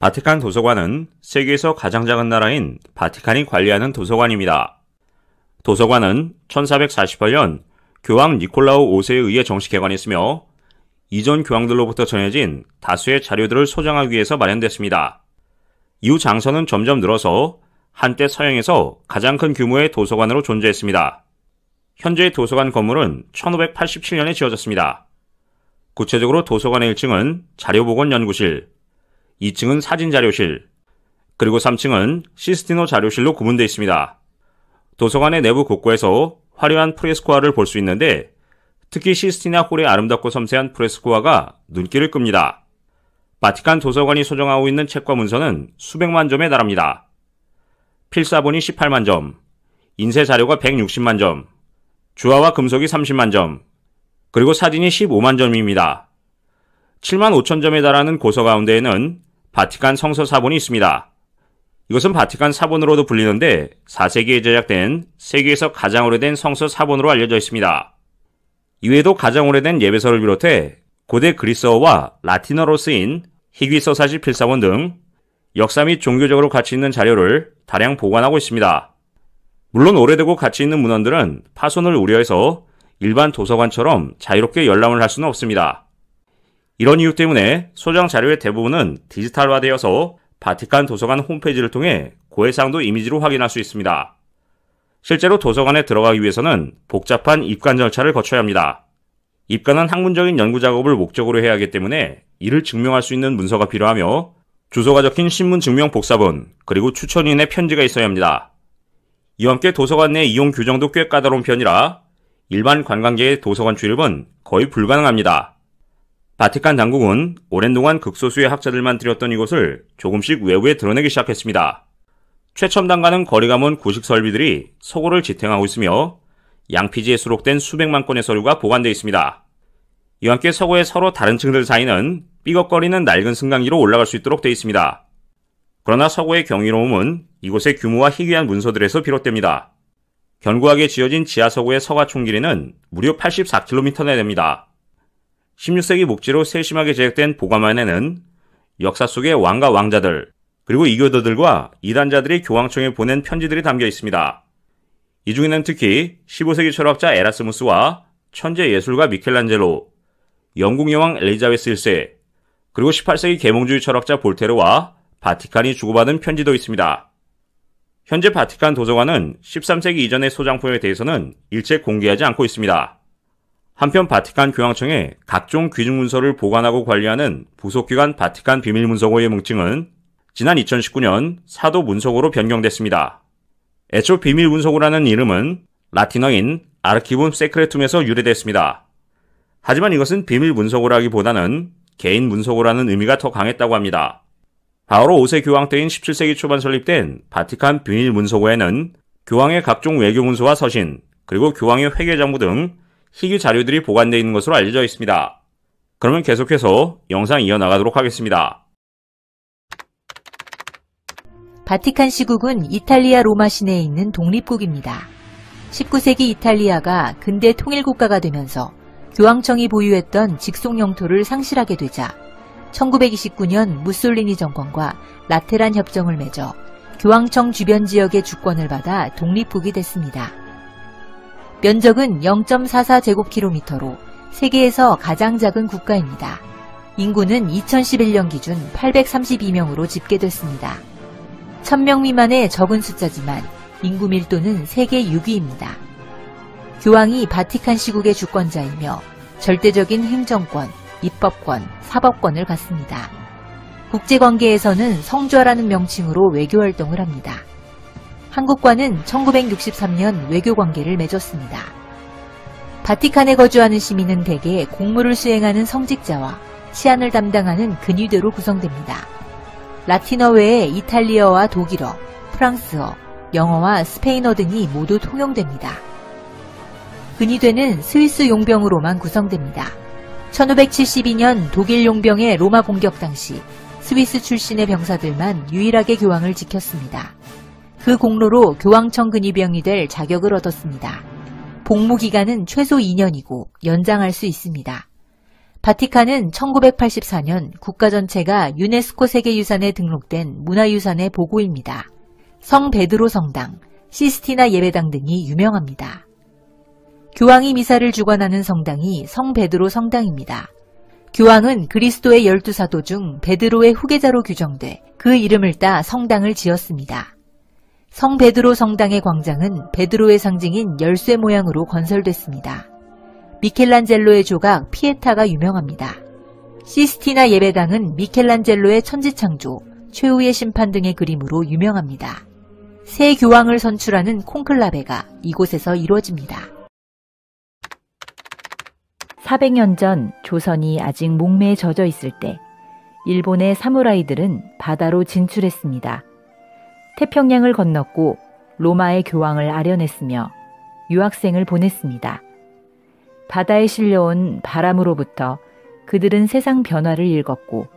바티칸 도서관은 세계에서 가장 작은 나라인 바티칸이 관리하는 도서관입니다. 도서관은 1448년 교황 니콜라우 5세에 의해 정식 개관했으며 이전 교황들로부터 전해진 다수의 자료들을 소장하기 위해서 마련됐습니다. 이후 장서는 점점 늘어서 한때 서양에서 가장 큰 규모의 도서관으로 존재했습니다. 현재의 도서관 건물은 1587년에 지어졌습니다. 구체적으로 도서관의 1층은 자료보건연구실, 2층은 사진자료실, 그리고 3층은 시스티노 자료실로 구분되어 있습니다. 도서관의 내부 곳곳에서 화려한 프레스코화를 볼 수 있는데 특히 시스티나 홀의 아름답고 섬세한 프레스코화가 눈길을 끕니다. 바티칸 도서관이 소장하고 있는 책과 문서는 수백만 점에 달합니다. 필사본이 18만 점, 인쇄 자료가 160만 점, 주화와 금속이 30만 점, 그리고 사진이 15만 점입니다. 7만 5천 점에 달하는 고서 가운데에는 바티칸 성서 사본이 있습니다. 이것은 바티칸 사본으로도 불리는데 4세기에 제작된 세계에서 가장 오래된 성서 사본으로 알려져 있습니다. 이외에도 가장 오래된 예배서를 비롯해 고대 그리스어와 라틴어로 쓰인 희귀서사시 필사본 등 역사 및 종교적으로 가치 있는 자료를 다량 보관하고 있습니다. 물론 오래되고 가치 있는 문헌들은 파손을 우려해서 일반 도서관처럼 자유롭게 열람을 할 수는 없습니다. 이런 이유 때문에 소장 자료의 대부분은 디지털화되어서 바티칸 도서관 홈페이지를 통해 고해상도 이미지로 확인할 수 있습니다. 실제로 도서관에 들어가기 위해서는 복잡한 입관 절차를 거쳐야 합니다. 입관은 학문적인 연구 작업을 목적으로 해야 하기 때문에 이를 증명할 수 있는 문서가 필요하며 주소가 적힌 신문 증명 복사본, 그리고 추천인의 편지가 있어야 합니다. 이와 함께 도서관 내 이용 규정도 꽤 까다로운 편이라 일반 관광객의 도서관 출입은 거의 불가능합니다. 바티칸 당국은 오랜 동안 극소수의 학자들만 들였던 이곳을 조금씩 외부에 드러내기 시작했습니다. 최첨단과는 거리가 먼 구식 설비들이 서고를 지탱하고 있으며 양피지에 수록된 수백만 건의 서류가 보관되어 있습니다. 이와 함께 서고의 서로 다른 층들 사이는 삐걱거리는 낡은 승강기로 올라갈 수 있도록 되어 있습니다. 그러나 서고의 경이로움은 이곳의 규모와 희귀한 문서들에서 비롯됩니다. 견고하게 지어진 지하 서고의 서가총 길이는 무려 84km나 됩니다. 16세기 목재로 세심하게 제작된 보관만에는 역사 속의 왕과 왕자들, 그리고 이교도들과 이단자들이 교황청에 보낸 편지들이 담겨 있습니다. 이 중에는 특히 15세기 철학자 에라스무스와 천재 예술가 미켈란젤로, 영국 여왕 엘리자베스 1세, 그리고 18세기 계몽주의 철학자 볼테르와 바티칸이 주고받은 편지도 있습니다. 현재 바티칸 도서관은 13세기 이전의 소장품에 대해서는 일체 공개하지 않고 있습니다. 한편 바티칸 교황청에 각종 귀중문서를 보관하고 관리하는 부속기관 바티칸 비밀문서고의 명칭은 지난 2019년 사도 문서고로 변경됐습니다. 애초 비밀문서고라는 이름은 라틴어인 아르키붐 세크레툼에서 유래됐습니다. 하지만 이것은 비밀문서고라기보다는 개인 문서고라는 의미가 더 강했다고 합니다. 바오로 5세 교황 때인 17세기 초반 설립된 바티칸 비밀문서고에는 교황의 각종 외교문서와 서신, 그리고 교황의 회계장부 등 희귀 자료들이 보관되어 있는 것으로 알려져 있습니다. 그러면 계속해서 영상 이어나가도록 하겠습니다. 바티칸 시국은 이탈리아 로마 시내에 있는 독립국입니다. 19세기 이탈리아가 근대 통일국가가 되면서 교황청이 보유했던 직속 영토를 상실하게 되자 1929년 무솔리니 정권과 라테란 협정을 맺어 교황청 주변 지역의 주권을 받아 독립국이 됐습니다. 면적은 0.44제곱킬로미터로 세계에서 가장 작은 국가입니다. 인구는 2011년 기준 832명으로 집계됐습니다. 1000명 미만의 적은 숫자지만 인구 밀도는 세계 6위입니다. 교황이 바티칸 시국의 주권자이며 절대적인 행정권, 입법권, 사법권을 갖습니다. 국제관계에서는 성좌라는 명칭으로 외교활동을 합니다. 한국과는 1963년 외교관계를 맺었습니다. 바티칸에 거주하는 시민은 대개 공무를 수행하는 성직자와 치안을 담당하는 근위대로 구성됩니다. 라틴어 외에 이탈리아와 독일어, 프랑스어, 영어와 스페인어 등이 모두 통용됩니다. 근위대는 스위스 용병으로만 구성됩니다. 1572년 독일 용병의 로마 공격 당시 스위스 출신의 병사들만 유일하게 교황을 지켰습니다. 그 공로로 교황청 근위병이 될 자격을 얻었습니다. 복무 기간은 최소 2년이고 연장할 수 있습니다. 바티칸은 1984년 국가 전체가 유네스코 세계유산에 등록된 문화유산의 보고입니다. 성 베드로 성당, 시스티나 예배당 등이 유명합니다. 교황이 미사를 주관하는 성당이 성 베드로 성당입니다. 교황은 그리스도의 12사도 중 베드로의 후계자로 규정돼 그 이름을 따 성당을 지었습니다. 성 베드로 성당의 광장은 베드로의 상징인 열쇠 모양으로 건설됐습니다. 미켈란젤로의 조각 피에타가 유명합니다. 시스티나 예배당은 미켈란젤로의 천지창조, 최후의 심판 등의 그림으로 유명합니다. 새 교황을 선출하는 콘클라베가 이곳에서 이루어집니다. 400년 전 조선이 아직 목매에 젖어 있을 때 일본의 사무라이들은 바다로 진출했습니다. 태평양을 건넜고 로마의 교황을 아련했으며 유학생을 보냈습니다. 바다에 실려온 바람으로부터 그들은 세상 변화를 읽었고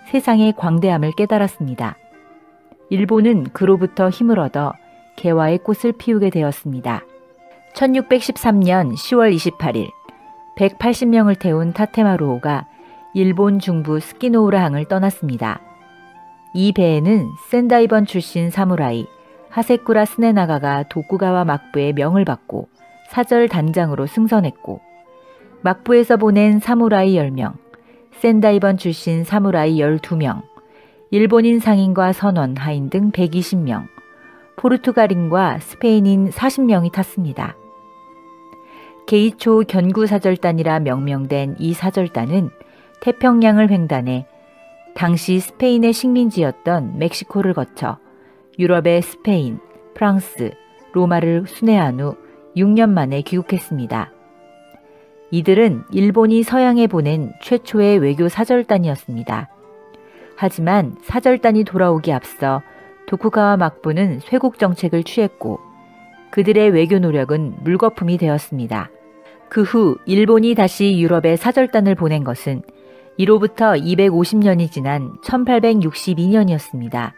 세상의 광대함을 깨달았습니다. 일본은 그로부터 힘을 얻어 개화의 꽃을 피우게 되었습니다. 1613년 10월 28일 180명을 태운 타테마루호가 일본 중부 스키노우라항을 떠났습니다. 이 배에는 센다이번 출신 사무라이 하세쿠라 스네나가가 도쿠가와 막부의 명을 받고 사절 단장으로 승선했고 막부에서 보낸 사무라이 10명, 센다이번 출신 사무라이 12명, 일본인 상인과 선원, 하인 등 120명, 포르투갈인과 스페인인 40명이 탔습니다. 게이초 견구사절단이라 명명된 이 사절단은 태평양을 횡단해 당시 스페인의 식민지였던 멕시코를 거쳐 유럽의 스페인, 프랑스, 로마를 순회한 후 6년 만에 귀국했습니다. 이들은 일본이 서양에 보낸 최초의 외교 사절단이었습니다. 하지만 사절단이 돌아오기 앞서 도쿠가와 막부는 쇄국 정책을 취했고 그들의 외교 노력은 물거품이 되었습니다. 그 후 일본이 다시 유럽에 사절단을 보낸 것은 이로부터 250년이 지난 1862년이었습니다.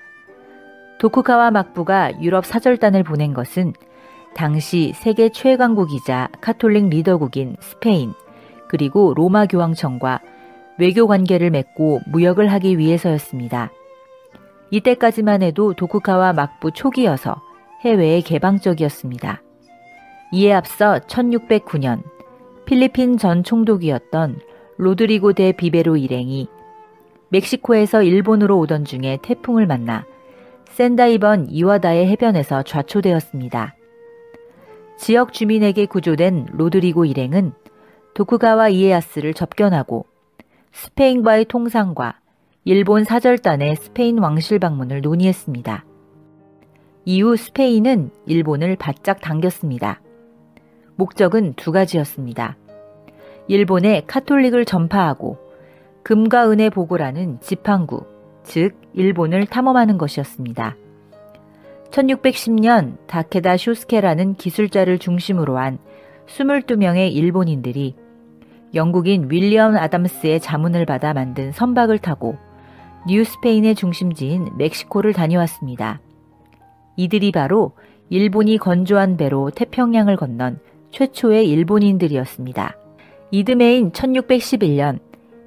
도쿠가와 막부가 유럽 사절단을 보낸 것은 당시 세계 최강국이자 카톨릭 리더국인 스페인 그리고 로마 교황청과 외교 관계를 맺고 무역을 하기 위해서였습니다. 이때까지만 해도 도쿠가와 막부 초기여서 해외에 개방적이었습니다. 이에 앞서 1609년 필리핀 전 총독이었던 로드리고 데 비베로 일행이 멕시코에서 일본으로 오던 중에 태풍을 만나 센다이번 이와다의 해변에서 좌초되었습니다. 지역 주민에게 구조된 로드리고 일행은 도쿠가와 이에야스를 접견하고 스페인과의 통상과 일본 사절단의 스페인 왕실 방문을 논의했습니다. 이후 스페인은 일본을 바짝 당겼습니다. 목적은 두 가지였습니다. 일본에 카톨릭을 전파하고 금과 은의 보고라는 지팡구, 즉 일본을 탐험하는 것이었습니다. 1610년 다케다 쇼스케라는 기술자를 중심으로 한 22명의 일본인들이 영국인 윌리엄 아담스의 자문을 받아 만든 선박을 타고 뉴스페인의 중심지인 멕시코를 다녀왔습니다. 이들이 바로 일본이 건조한 배로 태평양을 건넌 최초의 일본인들이었습니다. 이듬해인 1611년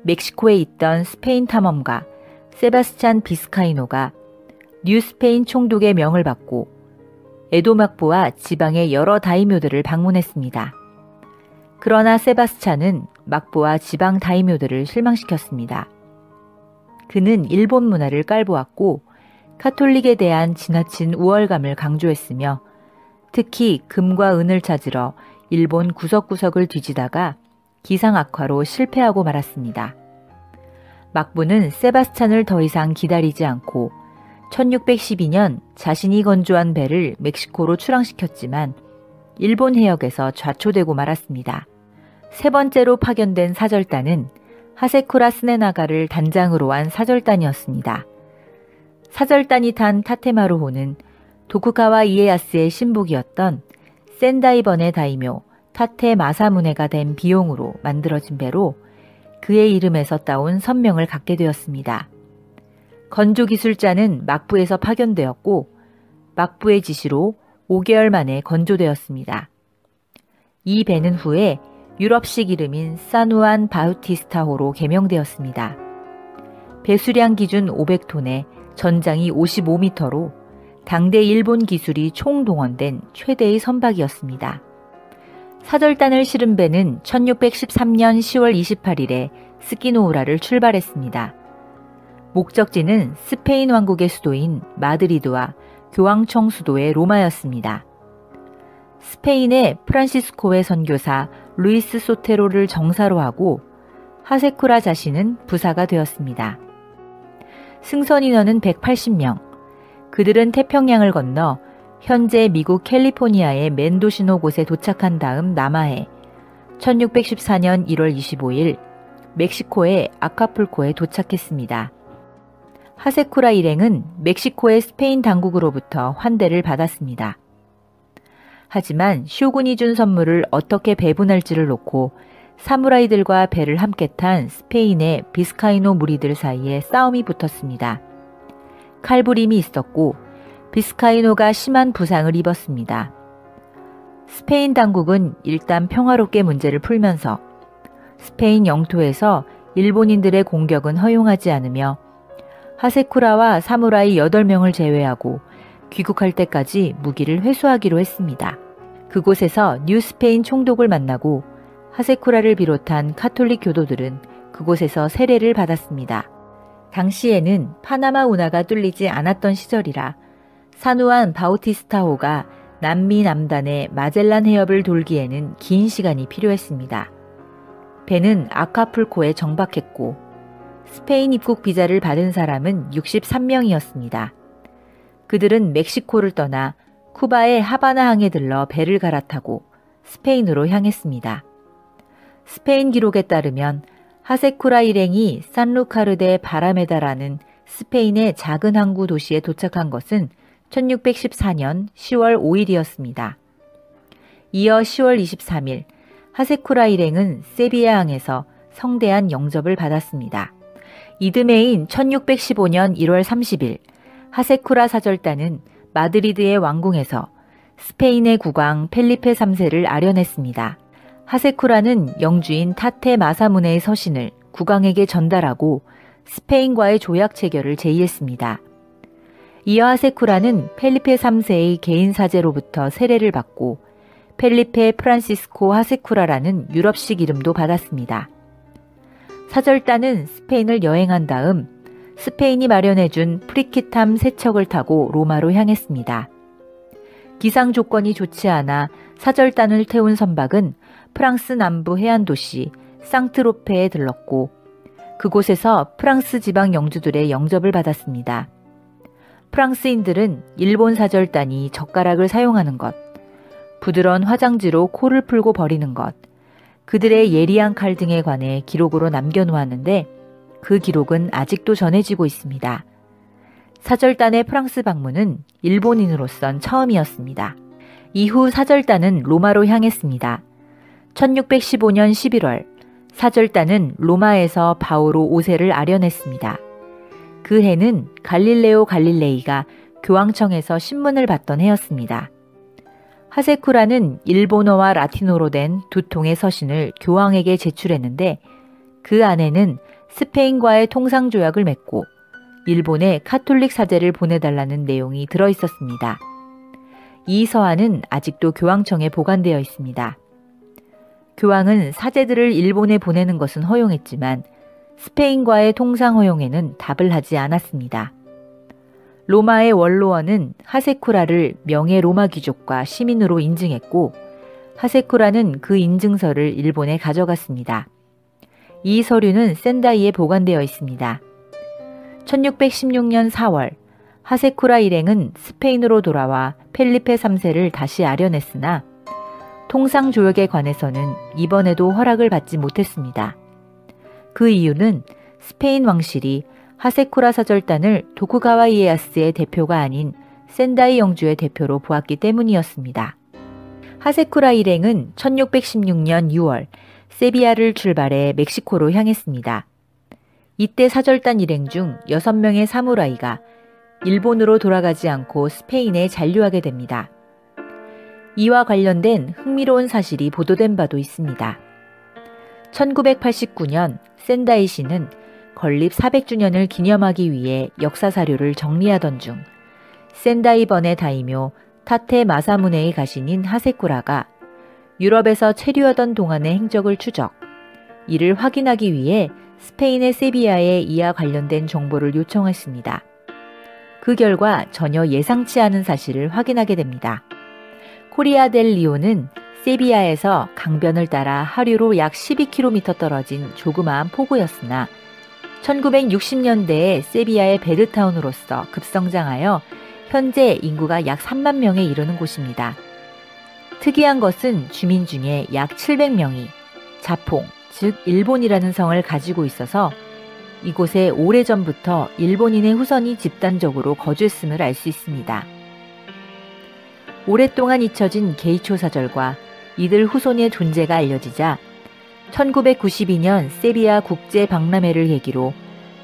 멕시코에 있던 스페인 탐험가 세바스찬 비스카이노가 뉴스페인 총독의 명을 받고 에도 막부와 지방의 여러 다이묘들을 방문했습니다. 그러나 세바스찬은 막부와 지방 다이묘들을 실망시켰습니다. 그는 일본 문화를 깔보았고 카톨릭에 대한 지나친 우월감을 강조했으며 특히 금과 은을 찾으러 일본 구석구석을 뒤지다가 기상 악화로 실패하고 말았습니다. 막부는 세바스찬을 더 이상 기다리지 않고 1612년 자신이 건조한 배를 멕시코로 출항시켰지만 일본 해역에서 좌초되고 말았습니다. 세 번째로 파견된 사절단은 하세쿠라 스네나가를 단장으로 한 사절단이었습니다. 사절단이 탄 타테마루호는 도쿠가와 이에야스의 신복이었던 센다이번의 다이묘 타테 마사무네가 된 비용으로 만들어진 배로 그의 이름에서 따온 선명을 갖게 되었습니다. 건조기술자는 막부에서 파견되었고 막부의 지시로 5개월 만에 건조되었습니다. 이 배는 후에 유럽식 이름인 산후안 바우티스타호로 개명되었습니다. 배수량 기준 500톤에 전장이 55m로 당대 일본 기술이 총동원된 최대의 선박이었습니다. 사절단을 실은 배는 1613년 10월 28일에 스키노우라를 출발했습니다. 목적지는 스페인 왕국의 수도인 마드리드와 교황청 수도의 로마였습니다. 스페인의 프란시스코의 선교사 루이스 소테로를 정사로 하고 하세쿠라 자신은 부사가 되었습니다. 승선 인원은 180명. 그들은 태평양을 건너 현재 미국 캘리포니아의 멘도시노 곳에 도착한 다음 남하해 1614년 1월 25일 멕시코의 아카풀코에 도착했습니다. 하세쿠라 일행은 멕시코의 스페인 당국으로부터 환대를 받았습니다. 하지만 쇼군이 준 선물을 어떻게 배분할지를 놓고 사무라이들과 배를 함께 탄 스페인의 비스카이노 무리들 사이에 싸움이 붙었습니다. 칼부림이 있었고 비스카이노가 심한 부상을 입었습니다. 스페인 당국은 일단 평화롭게 문제를 풀면서 스페인 영토에서 일본인들의 공격은 허용하지 않으며 하세쿠라와 사무라이 8명을 제외하고 귀국할 때까지 무기를 회수하기로 했습니다. 그곳에서 뉴스페인 총독을 만나고 하세쿠라를 비롯한 카톨릭 교도들은 그곳에서 세례를 받았습니다. 당시에는 파나마 운하가 뚫리지 않았던 시절이라 산후안 바우티스타호가 남미 남단의 마젤란 해협을 돌기에는 긴 시간이 필요했습니다. 배는 아카풀코에 정박했고 스페인 입국 비자를 받은 사람은 63명이었습니다. 그들은 멕시코를 떠나 쿠바의 하바나항에 들러 배를 갈아타고 스페인으로 향했습니다. 스페인 기록에 따르면 하세쿠라 일행이 산루카르데 바라메다라는 스페인의 작은 항구 도시에 도착한 것은 1614년 10월 5일이었습니다. 이어 10월 23일 하세쿠라 일행은 세비야항에서 성대한 영접을 받았습니다. 이듬해인 1615년 1월 30일 하세쿠라 사절단은 마드리드의 왕궁에서 스페인의 국왕 펠리페 3세를 아련했습니다. 하세쿠라는 영주인 타테 마사무네의 서신을 국왕에게 전달하고 스페인과의 조약 체결을 제의했습니다. 이어 하세쿠라는 펠리페 3세의 개인 사제로부터 세례를 받고 펠리페 프란시스코 하세쿠라라는 유럽식 이름도 받았습니다. 사절단은 스페인을 여행한 다음 스페인이 마련해준 프리키탐 세척을 타고 로마로 향했습니다. 기상 조건이 좋지 않아 사절단을 태운 선박은 프랑스 남부 해안 도시 상트로페에 들렀고 그곳에서 프랑스 지방 영주들의 영접을 받았습니다. 프랑스인들은 일본 사절단이 젓가락을 사용하는 것, 부드러운 화장지로 코를 풀고 버리는 것, 그들의 예리한 칼 등에 관해 기록으로 남겨놓았는데 그 기록은 아직도 전해지고 있습니다. 사절단의 프랑스 방문은 일본인으로선 처음이었습니다. 이후 사절단은 로마로 향했습니다. 1615년 11월 사절단은 로마에서 바오로 5세를 아련했습니다. 그 해는 갈릴레오 갈릴레이가 교황청에서 신문을 받던 해였습니다. 하세쿠라는 일본어와 라틴어로 된 2통의 서신을 교황에게 제출했는데 그 안에는 스페인과의 통상조약을 맺고 일본에 카톨릭 사제를 보내달라는 내용이 들어있었습니다. 이 서한은 아직도 교황청에 보관되어 있습니다. 교황은 사제들을 일본에 보내는 것은 허용했지만 스페인과의 통상 허용에는 답을 하지 않았습니다. 로마의 원로원은 하세쿠라를 명예 로마 귀족과 시민으로 인증했고 하세쿠라는 그 인증서를 일본에 가져갔습니다. 이 서류는 센다이에 보관되어 있습니다. 1616년 4월 하세쿠라 일행은 스페인으로 돌아와 펠리페 3세를 다시 아련했으나 통상 조약에 관해서는 이번에도 허락을 받지 못했습니다. 그 이유는 스페인 왕실이 하세쿠라 사절단을 도쿠가와 이에야스의 대표가 아닌 센다이 영주의 대표로 보았기 때문이었습니다. 하세쿠라 일행은 1616년 6월 세비야를 출발해 멕시코로 향했습니다. 이때 사절단 일행 중 6명의 사무라이가 일본으로 돌아가지 않고 스페인에 잔류하게 됩니다. 이와 관련된 흥미로운 사실이 보도된 바도 있습니다. 1989년 센다이시는 건립 400주년을 기념하기 위해 역사 사료를 정리하던 중 센다이번의 다이묘 타테 마사무네의 가신인 하세쿠라가 유럽에서 체류하던 동안의 행적을 추적, 이를 확인하기 위해 스페인의 세비야에 이와 관련된 정보를 요청했습니다. 그 결과 전혀 예상치 않은 사실을 확인하게 됩니다. 코리아 델 리오는 세비야에서 강변을 따라 하류로 약 12km 떨어진 조그마한 포구였으나 1960년대에 세비야의 베드타운으로서 급성장하여 현재 인구가 약 3만 명에 이르는 곳입니다. 특이한 것은 주민 중에 약 700명이 자퐁, 즉 일본이라는 성을 가지고 있어서 이곳에 오래전부터 일본인의 후손이 집단적으로 거주했음을 알 수 있습니다. 오랫동안 잊혀진 게이초 사절과 이들 후손의 존재가 알려지자 1992년 세비야 국제 박람회를 계기로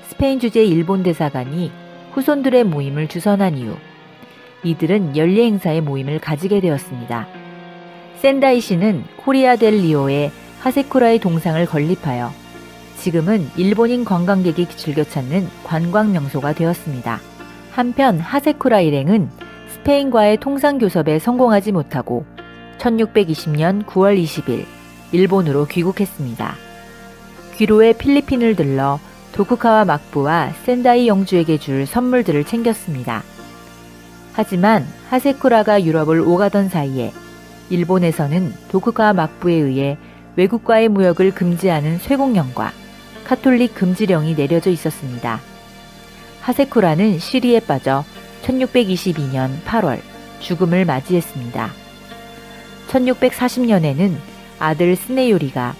스페인 주재 일본 대사관이 후손들의 모임을 주선한 이후 이들은 연례 행사의 모임을 가지게 되었습니다. 센다이시는 코리아 델 리오에 하세쿠라의 동상을 건립하여 지금은 일본인 관광객이 즐겨 찾는 관광 명소가 되었습니다. 한편 하세쿠라 일행은 스페인과의 통상교섭에 성공하지 못하고 1620년 9월 20일 일본으로 귀국했습니다. 귀로의 필리핀을 들러 도쿠가와 막부와 센다이 영주에게 줄 선물들을 챙겼습니다. 하지만 하세쿠라가 유럽을 오가던 사이에 일본에서는 도쿠가와 막부에 의해 외국과의 무역을 금지하는 쇠공령과 카톨릭 금지령이 내려져 있었습니다. 하세쿠라는 시리에 빠져 1622년 8월 죽음을 맞이했습니다. 1640년에는 아들 스네요리가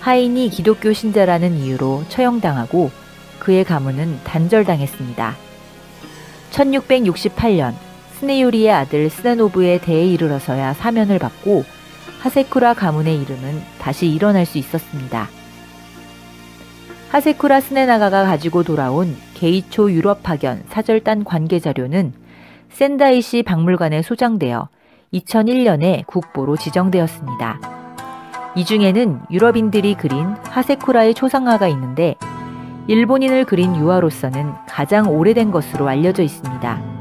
하인이 기독교 신자라는 이유로 처형당하고 그의 가문은 단절당했습니다. 1668년 스네요리의 아들 스나노부의 대에 이르러서야 사면을 받고 하세쿠라 가문의 이름은 다시 일어날 수 있었습니다. 하세쿠라 스네나가가 가지고 돌아온 게이초 유럽 파견 사절단 관계 자료는 센다이시 박물관에 소장되어 2001년에 국보로 지정되었습니다. 이 중에는 유럽인들이 그린 하세쿠라의 초상화가 있는데 일본인을 그린 유화로서는 가장 오래된 것으로 알려져 있습니다.